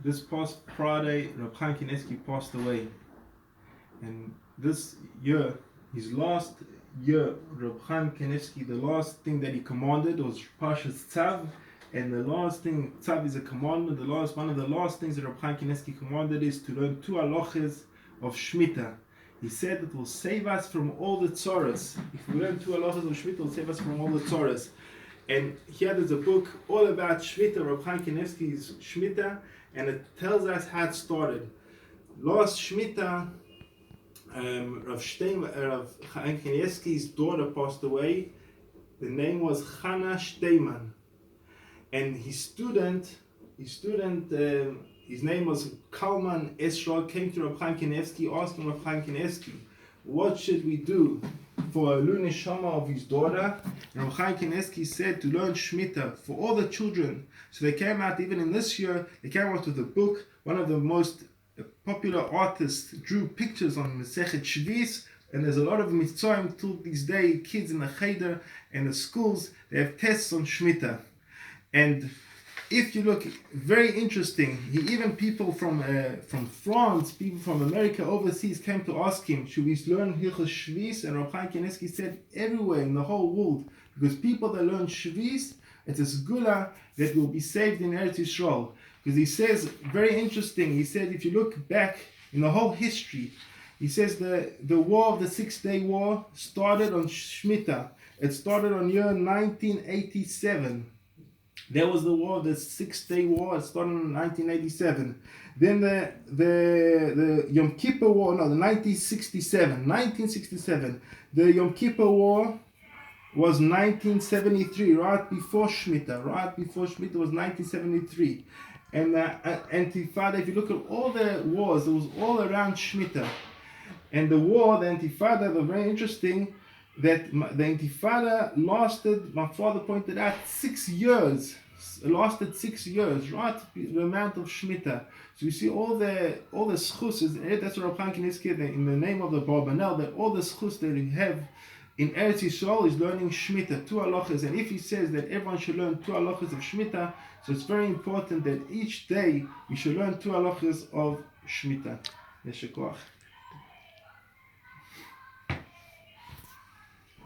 This past Friday, Rav Kanievsky passed away. And this year, his last year, Rav Kanievsky, the last thing that he commanded was Parshas Tzav. And the last thing, Tzav is a commandment, one of the last things that Rav Kanievsky commanded is to learn 2 halachas of Shemitah. He said it will save us from all the tzoras. If we learn 2 halachas of Shemitah, it will save us from all the tzoras. And here there's a book all about Shemitah, Rav Kanievsky's Shemitah, and it tells us how it started. Last Shemitah, Rav Kanievsky's daughter passed away. The name was Chana Steiman. And his student, his name was Kalman Esra, came to Rav Kanievsky, asking Rav Kanievsky, what should we do for a Lu Neshama of his daughter? And Rav Kanievsky said to learn Shemitah for all the children. So they came out, even in this year, they came out with a book. One of the most popular artists drew pictures on Masechet Shvis, and there's a lot of mitzvahs till this day. Kids in the cheder and the schools, they have tests on Shemitah. And if you look, very interesting. Even people from France, people from America, overseas, came to ask him, should we learn Hilchos Shvis? And Rav Kanievsky said, everywhere in the whole world, because people that learn Shvis, it's a segula that will be saved in Eretz Yisrael. Because he says, very interesting, he said, if you look back in the whole history, he says the war of the 6-day war started on Shemitah. It started on year 1987. There was the war, the 6-day war. It started in 1987. Then the Yom Kippur War, the 1967. The Yom Kippur War was 1973, right before Shemitah. Right before Shemitah was 1973. And Intifada, if you look at all the wars, it was all around Shemitah. And the Intifada, was very interesting, that the Intifada lasted, my father pointed out, 6 years. It lasted 6 years, right? The amount of Shemitah. So you see all the schus, that's what Rav Kanievsky, in the name of the Barbanel, that all the schus that we have in Eretz Yisrael is learning Shemitah, 2 halachas. And if he says that everyone should learn 2 halachas of Shemitah, so it's very important that each day we should learn 2 halachas of Shemitah. Yeshua Koach.